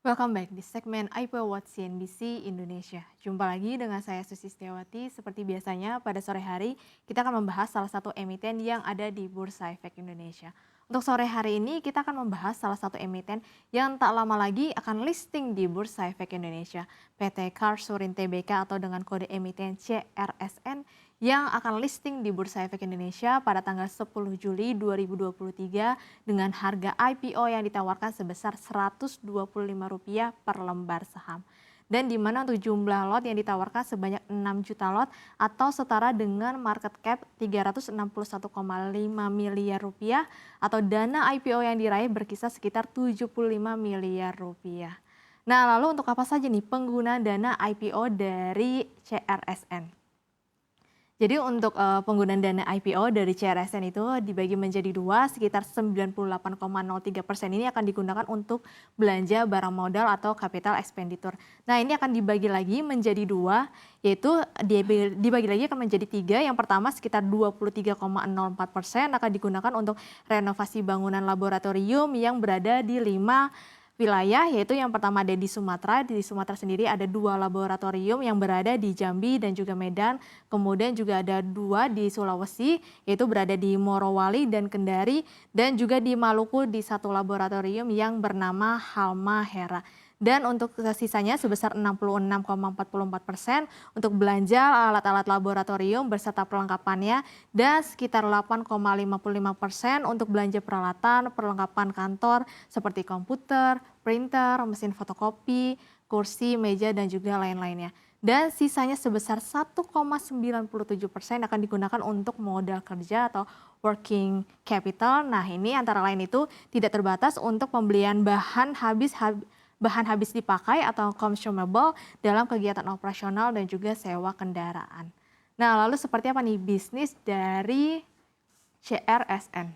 Welcome back di segmen IPO Watch CNBC Indonesia. Jumpa lagi dengan saya Susi Setiawati. Seperti biasanya pada sore hari kita akan membahas salah satu emiten yang ada di Bursa Efek Indonesia. Untuk sore hari ini kita akan membahas salah satu emiten yang tak lama lagi akan listing di Bursa Efek Indonesia, PT Karsurin Tbk atau dengan kode emiten CRSN yang akan listing di Bursa Efek Indonesia pada tanggal 10 Juli 2023 dengan harga IPO yang ditawarkan sebesar Rp125 per lembar saham. Dan di mana untuk jumlah lot yang ditawarkan sebanyak 6 juta lot atau setara dengan market cap Rp361,5 miliar atau dana IPO yang diraih berkisar sekitar Rp75 miliar. Nah, lalu untuk apa saja nih penggunaan dana IPO dari CRSN? Jadi untuk penggunaan dana IPO dari CRSN itu dibagi menjadi dua, sekitar 98,03% ini akan digunakan untuk belanja barang modal atau capital expenditure. Nah, ini akan dibagi lagi menjadi dua, yaitu dibagi lagi akan menjadi tiga. Yang pertama sekitar 23,04% akan digunakan untuk renovasi bangunan laboratorium yang berada di 5 wilayah, yaitu yang pertama ada di Sumatera. Di Sumatera sendiri ada 2 laboratorium yang berada di Jambi dan juga Medan. Kemudian juga ada 2 di Sulawesi, yaitu berada di Morowali dan Kendari. Dan juga di Maluku di 1 laboratorium yang bernama Halmahera. Dan untuk sisanya sebesar 66,44% untuk belanja alat-alat laboratorium beserta perlengkapannya, dan sekitar 8,55% untuk belanja peralatan, perlengkapan kantor seperti komputer, printer, mesin fotokopi, kursi, meja, dan juga lain-lainnya. Dan sisanya sebesar 1,97% akan digunakan untuk modal kerja atau working capital. Nah, ini antara lain itu tidak terbatas untuk pembelian bahan habis dipakai atau consumable dalam kegiatan operasional dan juga sewa kendaraan. Nah, lalu seperti apa nih bisnis dari CRSN?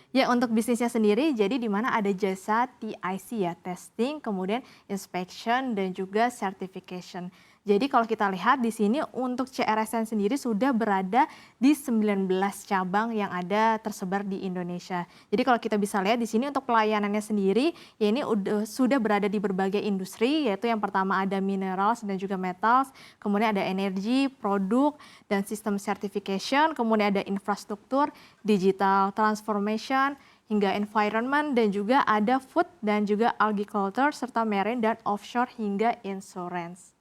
Ya, untuk bisnisnya sendiri, jadi di mana ada jasa TIC ya, testing, kemudian inspection, dan juga certification. Jadi kalau kita lihat di sini untuk CRSN sendiri sudah berada di 19 cabang yang ada tersebar di Indonesia. Jadi kalau kita bisa lihat di sini untuk pelayanannya sendiri, ya ini sudah berada di berbagai industri, yaitu yang pertama ada minerals dan juga metals, kemudian ada energi, produk, dan sistem certification, kemudian ada infrastruktur, digital transformation, hingga environment, dan juga ada food dan juga agriculture, serta marine dan offshore hingga insurance.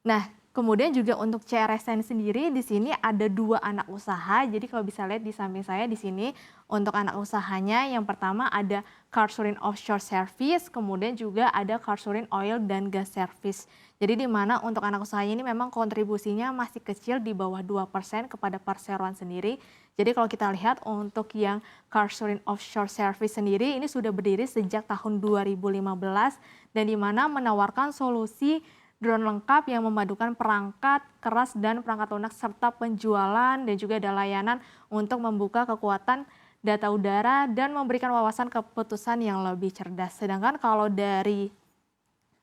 Nah, kemudian juga untuk CRSN sendiri di sini ada 2 anak usaha. Jadi kalau bisa lihat di samping saya di sini untuk anak usahanya yang pertama ada Karsurin Offshore Service, kemudian juga ada Karsurin Oil dan Gas Service. Jadi di mana untuk anak usahanya ini memang kontribusinya masih kecil di bawah 2% kepada perseroan sendiri. Jadi kalau kita lihat untuk yang Karsurin Offshore Service sendiri ini sudah berdiri sejak tahun 2015 dan di mana menawarkan solusi drone lengkap yang memadukan perangkat keras dan perangkat lunak serta penjualan, dan juga ada layanan untuk membuka kekuatan data udara dan memberikan wawasan keputusan yang lebih cerdas. Sedangkan kalau dari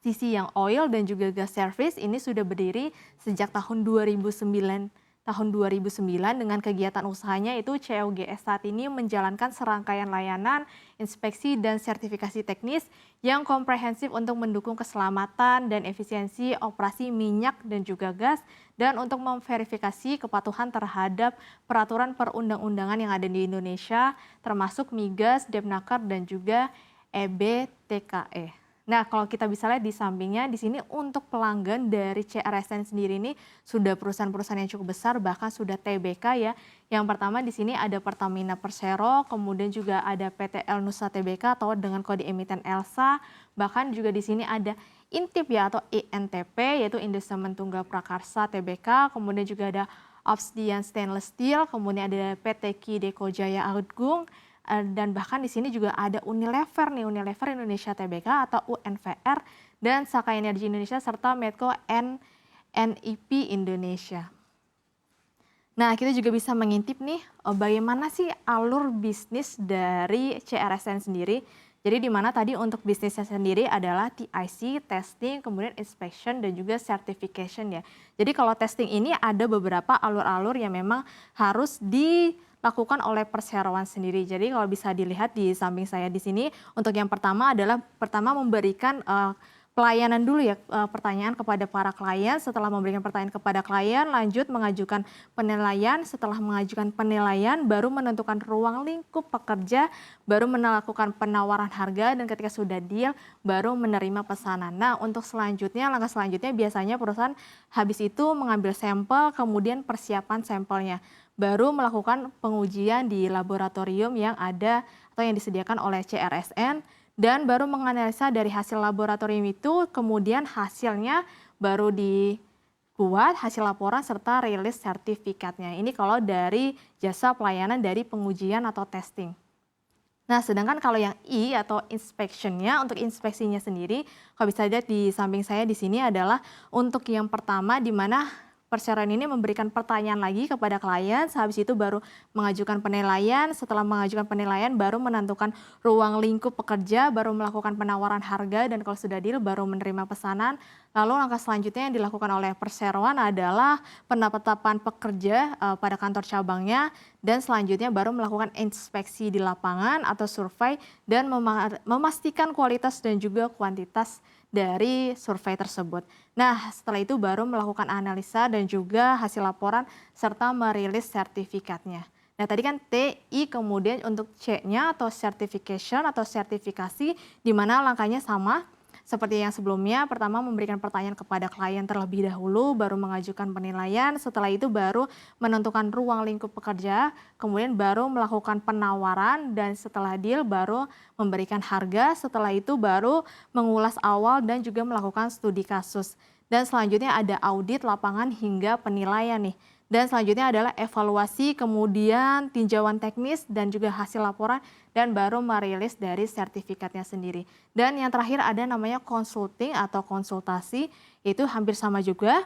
sisi yang oil dan juga gas service ini sudah berdiri sejak tahun 2009 dengan kegiatan usahanya itu COGS saat ini menjalankan serangkaian layanan, inspeksi, dan sertifikasi teknis yang komprehensif untuk mendukung keselamatan dan efisiensi operasi minyak dan juga gas, dan untuk memverifikasi kepatuhan terhadap peraturan perundang-undangan yang ada di Indonesia, termasuk Migas, Depnaker, dan juga EBTKE. Nah, kalau kita bisa lihat di sampingnya di sini untuk pelanggan dari CRSN sendiri ini sudah perusahaan-perusahaan yang cukup besar, bahkan sudah TBK ya. Yang pertama di sini ada Pertamina Persero, kemudian juga ada PT El Nusa Tbk atau dengan kode emiten ELSA, bahkan juga di sini ada Intip ya atau INTP yaitu Indosemen Tunggal Prakarsa Tbk, kemudian juga ada Obsidian Stainless Steel, kemudian ada PT Ki Deko Jaya Agung, dan bahkan di sini juga ada Unilever nih, Unilever Indonesia Tbk atau UNVR, dan Saka Energi Indonesia serta Medco NIP Indonesia. Nah, kita juga bisa mengintip nih bagaimana sih alur bisnis dari CRSN sendiri. Jadi di mana tadi untuk bisnisnya sendiri adalah TIC, testing, kemudian inspection, dan juga certification ya. Jadi kalau testing ini ada beberapa alur-alur yang memang harus dilakukan oleh perseroan sendiri. Jadi kalau bisa dilihat di samping saya di sini, untuk yang pertama adalah memberikan pelayanan dulu ya, pertanyaan kepada para klien. Setelah memberikan pertanyaan kepada klien, lanjut mengajukan penilaian. Setelah mengajukan penilaian, baru menentukan ruang lingkup pekerja, baru melakukan penawaran harga, dan ketika sudah deal, baru menerima pesanan. Nah, untuk selanjutnya, langkah selanjutnya biasanya perusahaan habis itu mengambil sampel, kemudian persiapan sampelnya. Baru melakukan pengujian di laboratorium yang ada atau yang disediakan oleh CRSN, dan baru menganalisa dari hasil laboratorium itu, kemudian hasilnya baru dibuat hasil laporan serta rilis sertifikatnya. Ini kalau dari jasa pelayanan dari pengujian atau testing. Nah, sedangkan kalau yang I atau inspection-nya, untuk inspeksinya sendiri, kalau bisa lihat di samping saya di sini adalah untuk yang pertama, di mana perseroan ini memberikan pertanyaan lagi kepada klien, sehabis itu baru mengajukan penilaian, setelah mengajukan penilaian baru menentukan ruang lingkup pekerja, baru melakukan penawaran harga, dan kalau sudah deal baru menerima pesanan. Lalu langkah selanjutnya yang dilakukan oleh perseroan adalah penetapan pekerja pada kantor cabangnya, dan selanjutnya baru melakukan inspeksi di lapangan atau survei dan memastikan kualitas dan juga kuantitas dari survei tersebut. Nah, setelah itu baru melakukan analisa dan juga hasil laporan serta merilis sertifikatnya. Nah, tadi kan T, I, kemudian untuk C-nya atau certification atau sertifikasi, di mana langkahnya sama seperti yang sebelumnya. Pertama memberikan pertanyaan kepada klien terlebih dahulu, baru mengajukan penilaian, setelah itu baru menentukan ruang lingkup pekerja, kemudian baru melakukan penawaran, dan setelah deal baru memberikan harga, setelah itu baru mengulas awal dan juga melakukan studi kasus. Dan selanjutnya ada audit lapangan hingga penilaian nih. Dan selanjutnya adalah evaluasi, kemudian tinjauan teknis dan juga hasil laporan, dan baru merilis dari sertifikatnya sendiri. Dan yang terakhir ada namanya consulting atau konsultasi, itu hampir sama juga,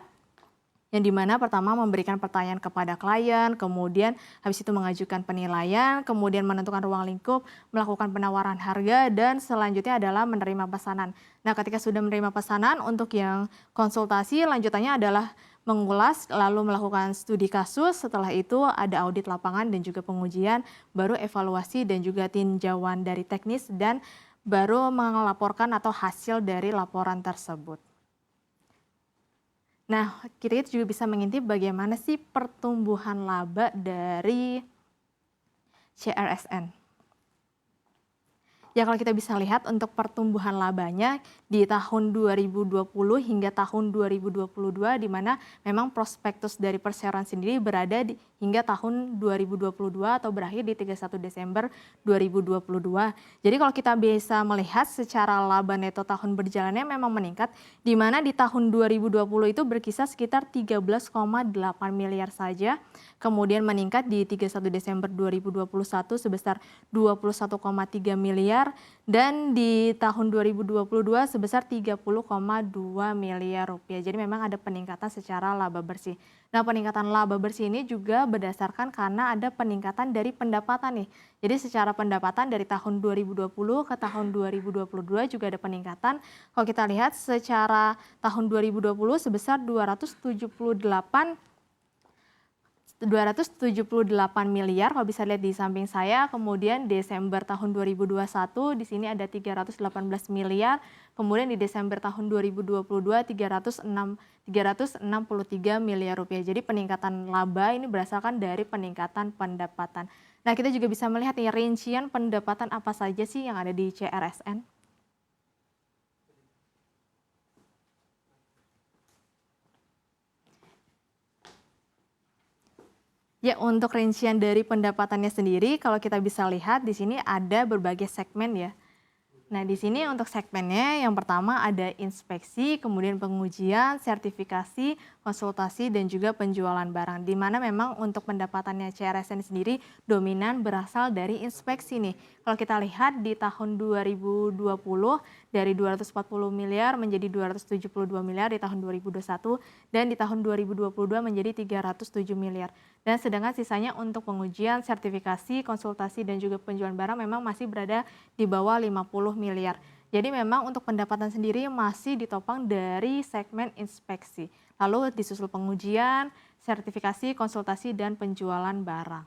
yang dimana pertama memberikan pertanyaan kepada klien, kemudian habis itu mengajukan penilaian, kemudian menentukan ruang lingkup, melakukan penawaran harga, dan selanjutnya adalah menerima pesanan. Nah, ketika sudah menerima pesanan, untuk yang konsultasi lanjutannya adalah mengulas, lalu melakukan studi kasus, setelah itu ada audit lapangan dan juga pengujian, baru evaluasi dan juga tinjauan dari teknis, dan baru melaporkan atau hasil dari laporan tersebut. Nah, kita juga bisa mengintip bagaimana sih pertumbuhan laba dari CRSN. Ya, kalau kita bisa lihat untuk pertumbuhan labanya di tahun 2020 hingga tahun 2022, di mana memang prospektus dari perseroan sendiri berada hingga tahun 2022 atau berakhir di 31 Desember 2022. Jadi kalau kita bisa melihat secara laba neto tahun berjalannya memang meningkat, di mana di tahun 2020 itu berkisar sekitar 13,8 miliar saja, kemudian meningkat di 31 Desember 2021 sebesar 21,3 miliar, dan di tahun 2022 sebesar 30,2 miliar rupiah. Jadi memang ada peningkatan secara laba bersih. Nah, peningkatan laba bersih ini juga berdasarkan karena ada peningkatan dari pendapatan nih. Jadi secara pendapatan dari tahun 2020 ke tahun 2022 juga ada peningkatan. Kalau kita lihat secara tahun 2020 sebesar 278 miliar, kalau bisa lihat di samping saya. Kemudian Desember tahun 2021 di sini ada 318 miliar, kemudian di Desember tahun 2022 363 miliar rupiah. Jadi peningkatan laba ini berdasarkan dari peningkatan pendapatan. Nah, kita juga bisa melihat nih rincian pendapatan apa saja sih yang ada di CRSN. Ya, untuk rincian dari pendapatannya sendiri, kalau kita bisa lihat di sini ada berbagai segmen ya. Nah, di sini untuk segmennya yang pertama ada inspeksi, kemudian pengujian, sertifikasi, konsultasi, dan juga penjualan barang. Di mana memang untuk pendapatannya CRSN sendiri dominan berasal dari inspeksi nih. Kalau kita lihat di tahun 2020 dari 240 miliar menjadi 272 miliar di tahun 2021, dan di tahun 2022 menjadi 307 miliar. Dan sedangkan sisanya untuk pengujian, sertifikasi, konsultasi, dan juga penjualan barang memang masih berada di bawah 50 miliar. Jadi memang untuk pendapatan sendiri masih ditopang dari segmen inspeksi. Lalu disusul pengujian, sertifikasi, konsultasi, dan penjualan barang.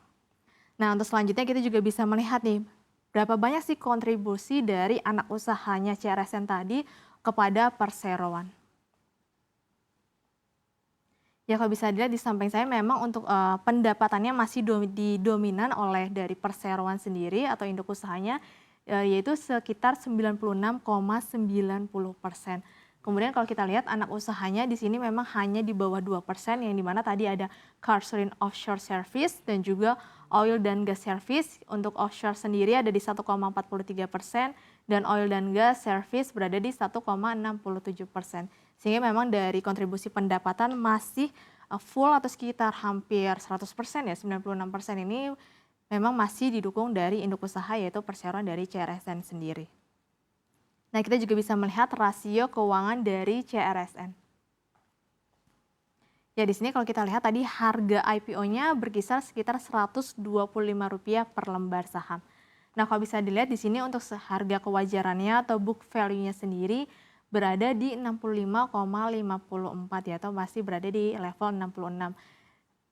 Nah, untuk selanjutnya kita juga bisa melihat nih, berapa banyak sih kontribusi dari anak usahanya CRSN tadi kepada perseroan. Ya kalau bisa dilihat di samping saya memang untuk, pendapatannya masih didominan oleh dari perseroan sendiri atau induk usahanya, yaitu sekitar 96,90%. Kemudian kalau kita lihat anak usahanya di sini memang hanya di bawah 2% yang dimana tadi ada Carlsberg Offshore Service dan juga Oil dan Gas Service. Untuk offshore sendiri ada di 1,43% dan oil dan gas service berada di 1,67%. Sehingga memang dari kontribusi pendapatan masih full atau sekitar hampir 100% ya, 96% ini memang masih didukung dari induk usaha yaitu perseroan dari CRSN sendiri. Nah, kita juga bisa melihat rasio keuangan dari CRSN. Ya, di sini kalau kita lihat tadi harga IPO-nya berkisar sekitar Rp125 per lembar saham. Nah, kalau bisa dilihat di sini untuk harga kewajarannya atau book value-nya sendiri berada di 65,54 ya, atau masih berada di level 66.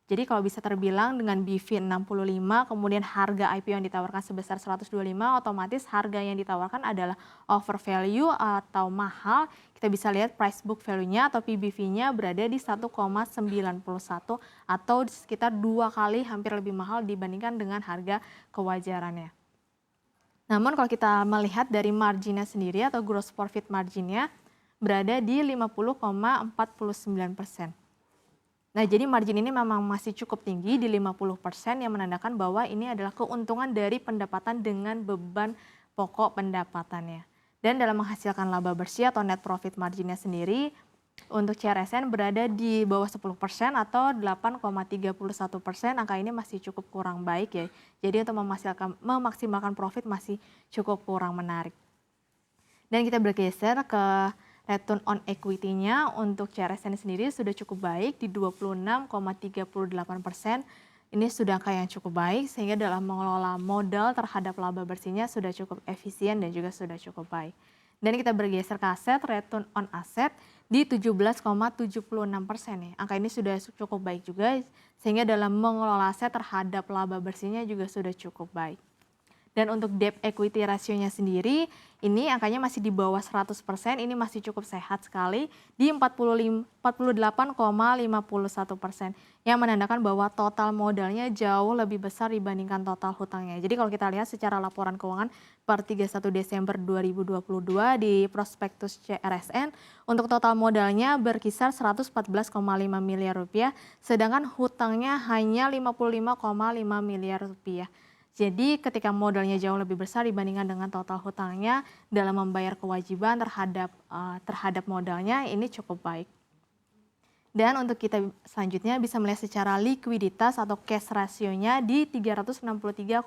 Jadi kalau bisa terbilang dengan BV 65, kemudian harga IPO yang ditawarkan sebesar 125, otomatis harga yang ditawarkan adalah over value atau mahal. Kita bisa lihat price book value-nya atau PBV-nya berada di 1,91 atau sekitar 2 kali hampir lebih mahal dibandingkan dengan harga kewajarannya. Namun kalau kita melihat dari marginnya sendiri atau gross profit marginnya berada di 50,49%. Nah, jadi margin ini memang masih cukup tinggi di 50% yang menandakan bahwa ini adalah keuntungan dari pendapatan dengan beban pokok pendapatannya. Dan dalam menghasilkan laba bersih atau net profit marginnya sendiri, untuk CRSN berada di bawah 10% atau 8,31%, angka ini masih cukup kurang baik ya. Jadi untuk memaksimalkan profit masih cukup kurang menarik. Dan kita bergeser ke return on equity-nya untuk CRSN sendiri sudah cukup baik di 26,38%. Ini sudah angka yang cukup baik sehingga dalam mengelola modal terhadap laba bersihnya sudah cukup efisien dan juga sudah cukup baik. Dan kita bergeser ke aset, return on asset di 17,76% ya. Angka ini sudah cukup baik juga sehingga dalam mengelola aset terhadap laba bersihnya juga sudah cukup baik. Dan untuk debt equity rasionya sendiri, ini angkanya masih di bawah 100%, ini masih cukup sehat sekali di 48,51%, yang menandakan bahwa total modalnya jauh lebih besar dibandingkan total hutangnya. Jadi kalau kita lihat secara laporan keuangan per 31 Desember 2022 di prospektus CRSN, untuk total modalnya berkisar 114,5 miliar rupiah, sedangkan hutangnya hanya 55,5 miliar rupiah. Jadi ketika modalnya jauh lebih besar dibandingkan dengan total hutangnya dalam membayar kewajiban terhadap modalnya ini cukup baik. Dan untuk kita selanjutnya bisa melihat secara likuiditas atau cash rasionya di 363,45%.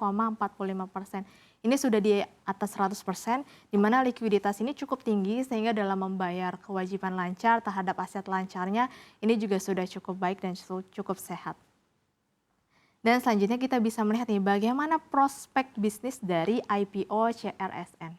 Ini sudah di atas 100%, di mana likuiditas ini cukup tinggi sehingga dalam membayar kewajiban lancar terhadap aset lancarnya ini juga sudah cukup baik dan cukup sehat. Dan selanjutnya kita bisa melihat nih bagaimana prospek bisnis dari IPO CRSN.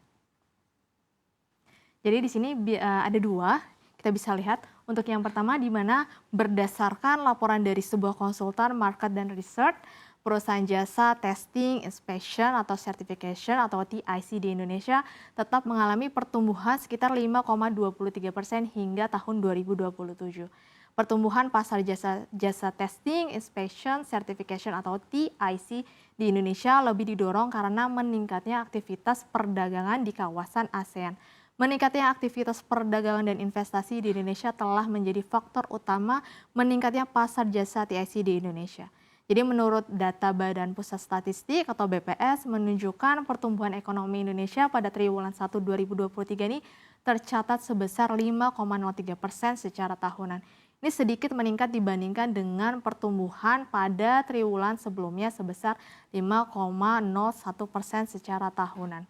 Jadi di sini ada dua, kita bisa lihat untuk yang pertama di mana berdasarkan laporan dari sebuah konsultan market dan research, perusahaan jasa testing, inspection atau certification atau TIC di Indonesia tetap mengalami pertumbuhan sekitar 5,23% hingga tahun 2027. Pertumbuhan pasar jasa testing, inspection, certification atau TIC di Indonesia lebih didorong karena meningkatnya aktivitas perdagangan di kawasan ASEAN. Meningkatnya aktivitas perdagangan dan investasi di Indonesia telah menjadi faktor utama meningkatnya pasar jasa TIC di Indonesia. Jadi menurut data Badan Pusat Statistik atau BPS menunjukkan pertumbuhan ekonomi Indonesia pada triwulan 1 2023 ini tercatat sebesar 5,03% secara tahunan. Ini sedikit meningkat dibandingkan dengan pertumbuhan pada triwulan sebelumnya sebesar 5,01% secara tahunan.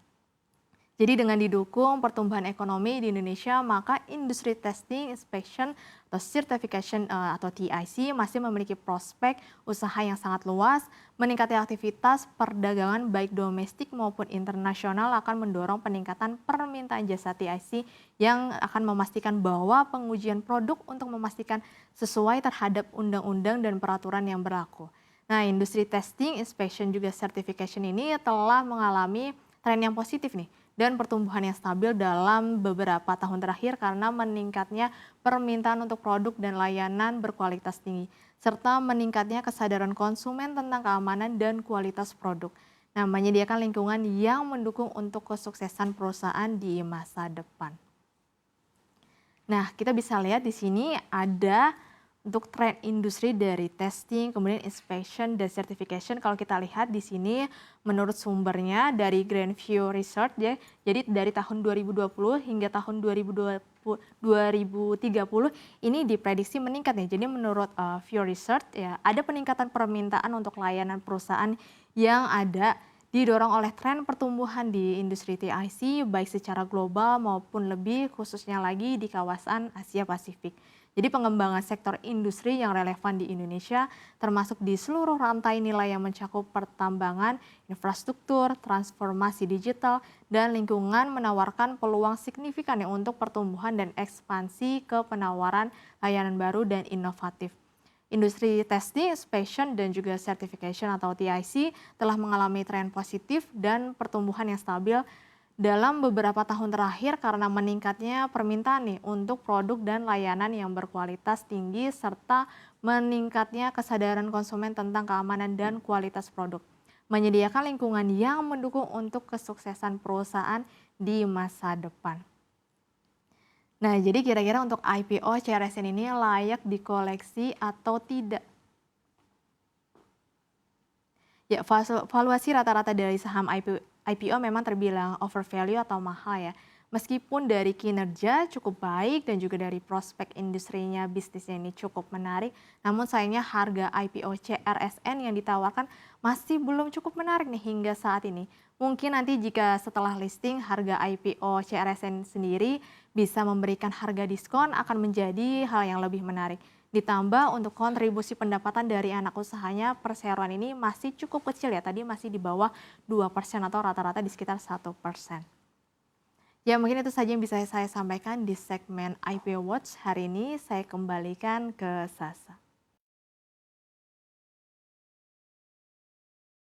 Jadi dengan didukung pertumbuhan ekonomi di Indonesia, maka industri testing, inspection, atau certification atau TIC masih memiliki prospek usaha yang sangat luas. Meningkatnya aktivitas perdagangan baik domestik maupun internasional akan mendorong peningkatan permintaan jasa TIC yang akan memastikan bahwa pengujian produk untuk memastikan sesuai terhadap undang-undang dan peraturan yang berlaku. Nah, industri testing, inspection, juga certification ini telah mengalami tren yang positif nih dan pertumbuhan yang stabil dalam beberapa tahun terakhir karena meningkatnya permintaan untuk produk dan layanan berkualitas tinggi, serta meningkatnya kesadaran konsumen tentang keamanan dan kualitas produk. Nah, menyediakan lingkungan yang mendukung untuk kesuksesan perusahaan di masa depan. Nah, kita bisa lihat di sini ada untuk tren industri dari testing, kemudian inspection dan certification. Kalau kita lihat di sini menurut sumbernya dari Grandview Research ya. Jadi dari tahun 2020 hingga tahun 2030 ini diprediksi meningkat nih. Jadi menurut View Research ya ada peningkatan permintaan untuk layanan perusahaan yang ada didorong oleh tren pertumbuhan di industri TIC baik secara global maupun lebih khususnya lagi di kawasan Asia Pasifik. Jadi pengembangan sektor industri yang relevan di Indonesia termasuk di seluruh rantai nilai yang mencakup pertambangan, infrastruktur, transformasi digital, dan lingkungan menawarkan peluang signifikan ya untuk pertumbuhan dan ekspansi ke penawaran layanan baru dan inovatif. Industri testing, inspection, dan juga certification atau TIC telah mengalami tren positif dan pertumbuhan yang stabil dalam beberapa tahun terakhir karena meningkatnya permintaan nih untuk produk dan layanan yang berkualitas tinggi serta meningkatnya kesadaran konsumen tentang keamanan dan kualitas produk. Menyediakan lingkungan yang mendukung untuk kesuksesan perusahaan di masa depan. Nah, jadi kira-kira untuk IPO CRSN ini layak dikoleksi atau tidak? Ya, valuasi rata-rata dari saham IPO memang terbilang overvalue atau mahal ya. Meskipun dari kinerja cukup baik dan juga dari prospek industrinya bisnisnya ini cukup menarik, namun sayangnya harga IPO CRSN yang ditawarkan masih belum cukup menarik nih hingga saat ini. Mungkin nanti jika setelah listing harga IPO CRSN sendiri bisa memberikan harga diskon akan menjadi hal yang lebih menarik. Ditambah untuk kontribusi pendapatan dari anak usahanya perseroan ini masih cukup kecil ya, tadi masih di bawah 2% atau rata-rata di sekitar 1%. Ya mungkin itu saja yang bisa saya sampaikan di segmen IPO Watch hari ini, saya kembalikan ke Sasa.